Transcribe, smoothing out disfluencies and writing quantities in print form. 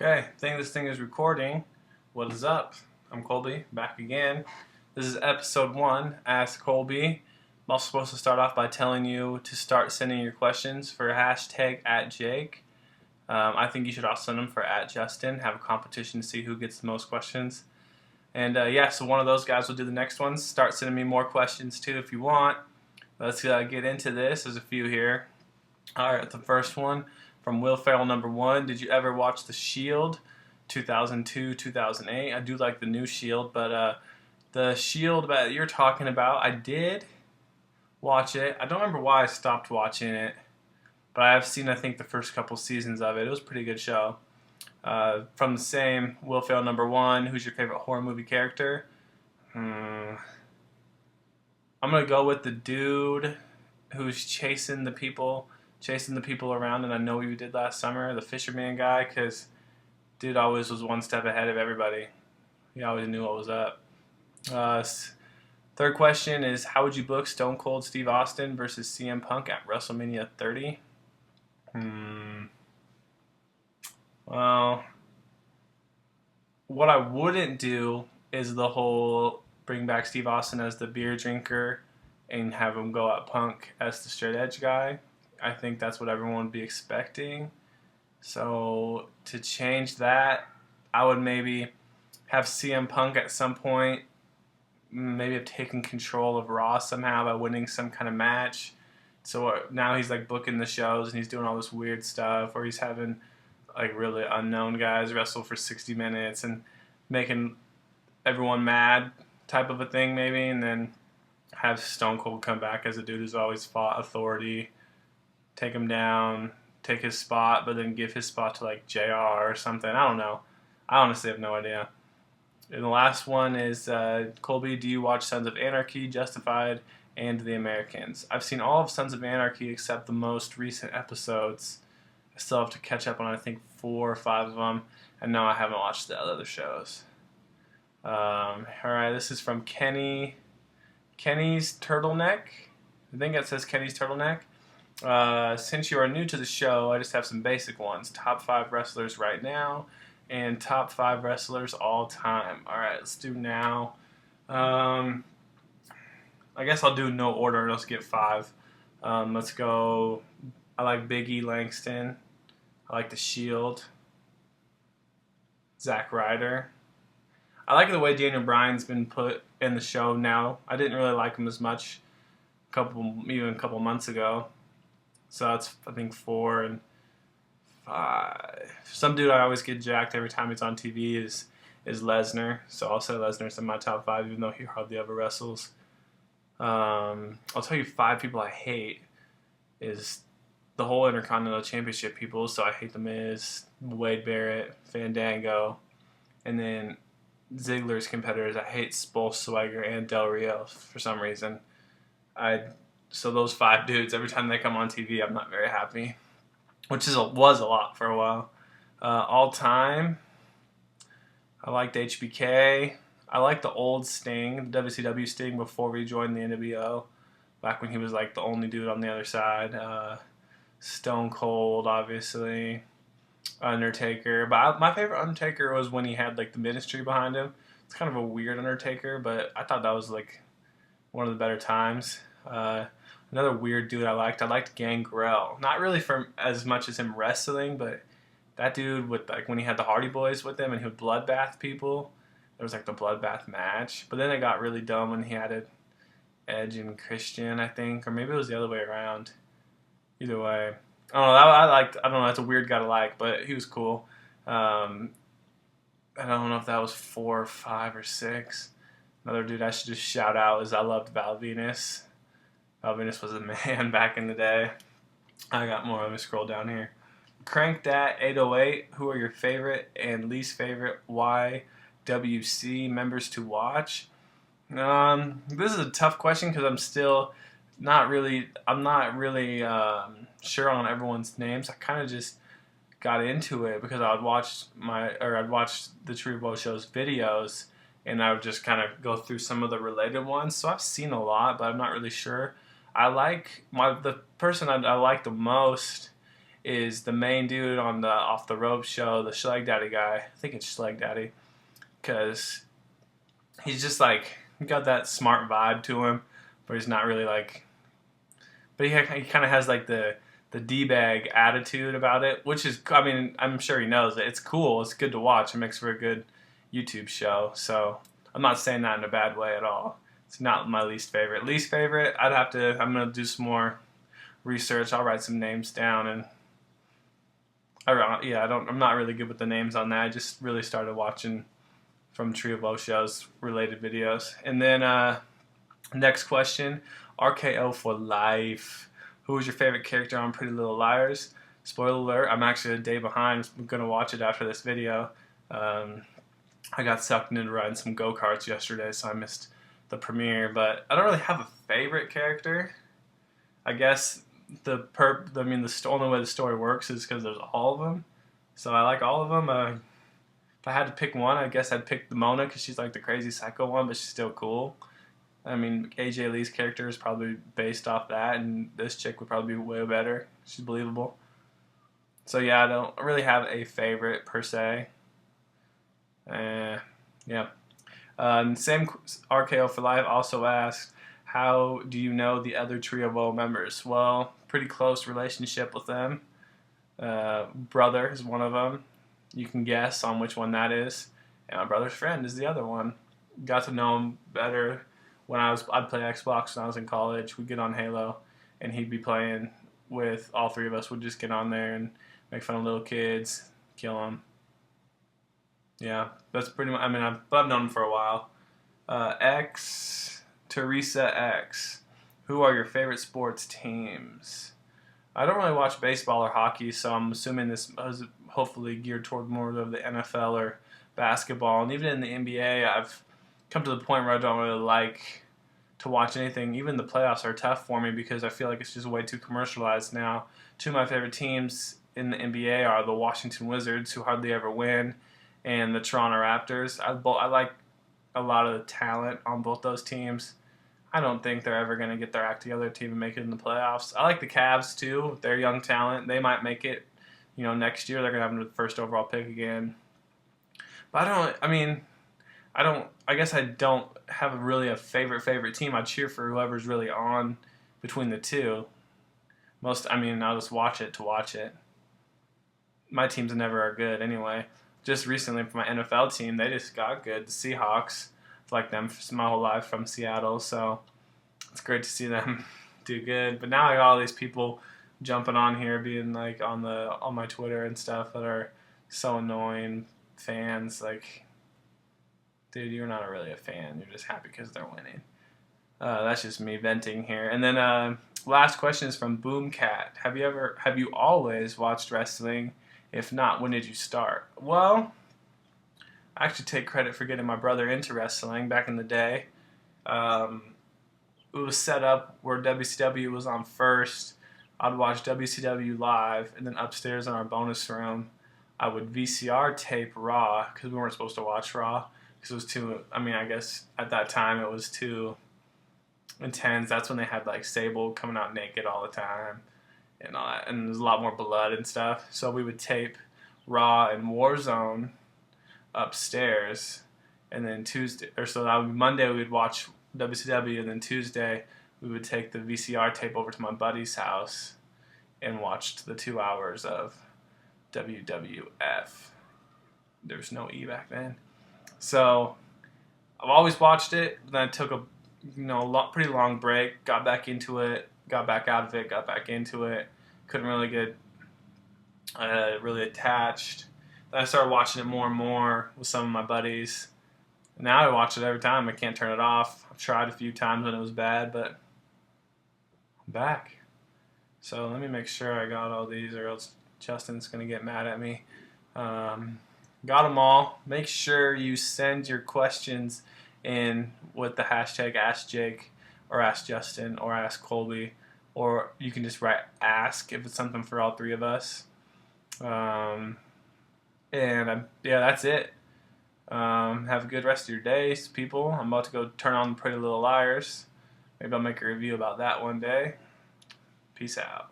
Okay, I think this thing is recording. What is up? I'm Colby, back again. This is episode 1, Ask Colby. I'm also supposed to start off by telling you to start sending your questions for hashtag @Jake. I think you should also send them for @Justin. Have a competition to see who gets the most questions. And so one of those guys will do the next ones. Start sending me more questions too if you want. Let's get into this. There's a few here. Alright, the first one from Will Ferrell #1. Did you ever watch The Shield? 2002, 2008. I do like the new Shield, but the Shield that you're talking about, I did watch it. I don't remember why I stopped watching it, but I have seen, I think, the first couple seasons of it. It was a pretty good show. From the same Will Ferrell #1, who's your favorite horror movie character? I'm going to go with the dude who's chasing the people around, and I know what you did last summer, the fisherman guy, because dude always was one step ahead of everybody. He always knew what was up. Third question is, how would you book Stone Cold Steve Austin versus CM Punk at WrestleMania 30? Well, what I wouldn't do is the whole bring back Steve Austin as the beer drinker and have him go at Punk as the straight edge guy. I think that's what everyone would be expecting. So to change that, I would maybe have CM Punk at some point maybe have taken control of Raw somehow by winning some kind of match. So now he's like booking the shows and he's doing all this weird stuff, or he's having like really unknown guys wrestle for 60 minutes and making everyone mad type of a thing maybe, and then have Stone Cold come back as a dude who's always fought authority, take him down, take his spot, but then give his spot to like JR or something. I don't know. I honestly have no idea. And the last one is, Colby, do you watch Sons of Anarchy, Justified, and The Americans? I've seen all of Sons of Anarchy except the most recent episodes. I still have to catch up on, I think, 4 or 5 of them, and no, I haven't watched the other shows. Alright, this is from Kenny. Kenny's Turtleneck. I think it says Kenny's Turtleneck. Since you are new to the show, I just have some basic ones. Top 5 wrestlers right now, and top 5 wrestlers all time. Alright, let's do now. I guess I'll do no order. Let's get 5. Let's go. I like Big E Langston. I like The Shield. Zack Ryder. I like the way Daniel Bryan's been put in the show now. I didn't really like him as much even a couple months ago. So that's, I think, 4 and 5. Some dude I always get jacked every time he's on TV is Lesnar. So I'll say Lesnar's in my top 5, even though he hardly ever wrestles. I'll tell you 5 people I hate is the whole Intercontinental Championship people. So I hate The Miz, Wade Barrett, Fandango, and then Ziggler's competitors. I hate both Swagger and Del Rio for some reason. So those 5 dudes, every time they come on TV, I'm not very happy, which was a lot for a while. All time, I liked HBK. I liked the old Sting, the WCW Sting before he joined the NWO, back when he was like the only dude on the other side. Stone Cold, obviously. Undertaker, but my favorite Undertaker was when he had like the Ministry behind him. It's kind of a weird Undertaker, but I thought that was like one of the better times. Another weird dude I liked Gangrel. Not really for as much as him wrestling, but that dude with like when he had the Hardy Boys with him and he would bloodbath people. There was like the bloodbath match, but then it got really dumb when he added Edge and Christian, I think, or maybe it was the other way around. Either way. I don't know. I don't know. That's a weird guy to like, but he was cool. I don't know if that was 4 or 5 or 6. Another dude I should just shout out is I loved Val Venus. Val Venus was a man back in the day. I got more. Let me scroll down here. Crank Dat 808. Who are your favorite and least favorite YWC members to watch? This is a tough question because I'm not really sure on everyone's names. I kind of just got into it because I'd watch the True Bow Show's videos, and I would just kind of go through some of the related ones. So I've seen a lot, but I'm not really sure. I like the person I like the most is the main dude on the Off the Rope show, the Schleg Daddy guy. I think it's Schleg Daddy, because he's just like, he got that smart vibe to him, but he's not really like, but he kind of has like the D-bag attitude about it, which is, I mean, I'm sure he knows it. It's cool. It's good to watch. It makes for a good YouTube show. So I'm not saying that in a bad way at all. It's not my least favorite. Least favorite, I'm going to do some more research. I'll write some names down, and I'm not really good with the names on that. I just really started watching from Trio Bow shows related videos. And then next question, RKO for life. Who was your favorite character on Pretty Little Liars? Spoiler alert, I'm actually a day behind. I'm going to watch it after this video. I got sucked into riding some go-karts yesterday, so I missed the premiere. But I don't really have a favorite character. I guess the only way the story works is because there's all of them. So I like all of them. If I had to pick one, I guess I'd pick the Mona, because she's like the crazy psycho one, but she's still cool. I mean, AJ Lee's character is probably based off that, and this chick would probably be way better. She's believable. So yeah, I don't really have a favorite per se. Yeah. Same RKO for Life also asked, how do you know the other Trio Bow members? Well, pretty close relationship with them. Brother is one of them. You can guess on which one that is. And my brother's friend is the other one. Got to know him better when I'd play Xbox when I was in college. We'd get on Halo, and he'd be playing with all three of us. Would just get on there and make fun of little kids, kill them. Yeah, that's pretty much. I mean, I've known him for a while. Teresa X. Who are your favorite sports teams? I don't really watch baseball or hockey, so I'm assuming this is hopefully geared toward more of the NFL or basketball. And even in the NBA, I've come to the point where I don't really like to watch anything. Even the playoffs are tough for me because I feel like it's just way too commercialized now. Two of my favorite teams in the NBA are the Washington Wizards, who hardly ever win, and the Toronto Raptors. I like a lot of the talent on both those teams. I don't think they're ever going to get their act together to even make it in the playoffs. I like the Cavs too. They're young talent. They might make it. Next year they're going to have the first overall pick again. But I guess I don't have really a favorite team. I cheer for whoever's really on between the two. I'll just watch it to watch it. My teams never are good anyway. Just recently for my NFL team, they just got good. The Seahawks, I've liked them for my whole life from Seattle, so it's great to see them do good. But now I got all these people jumping on here, being like on my Twitter and stuff, that are so annoying fans. Like, dude, you're not really a fan. You're just happy because they're winning. That's just me venting here. And then last question is from Boomcat. Have you always watched wrestling? If not, when did you start? Well, I actually take credit for getting my brother into wrestling back in the day. It was set up where WCW was on first. I'd watch WCW live, and then upstairs in our bonus room, I would VCR tape Raw, because we weren't supposed to watch Raw, because it was too, I guess at that time it was too intense. That's when they had like Sable coming out naked all the time and all that, and there's a lot more blood and stuff. So we would tape Raw and Warzone upstairs, and then Monday we would watch WCW, and then Tuesday we would take the VCR tape over to my buddy's house and watched the 2 hours of WWF. There was no E back then. So I've always watched it, then I took a pretty long break, got back into it, got back out of it, got back into it. Couldn't really get really attached. Then I started watching it more and more with some of my buddies. Now I watch it every time. I can't turn it off. I've tried a few times when it was bad, but I'm back. So let me make sure I got all these, or else Justin's going to get mad at me. Got them all. Make sure you send your questions in with the hashtag AskJake or AskJustin or AskColby, or you can just write ask if it's something for all three of us. That's it. Have a good rest of your day, people. I'm about to go turn on Pretty Little Liars. Maybe I'll make a review about that one day. Peace out.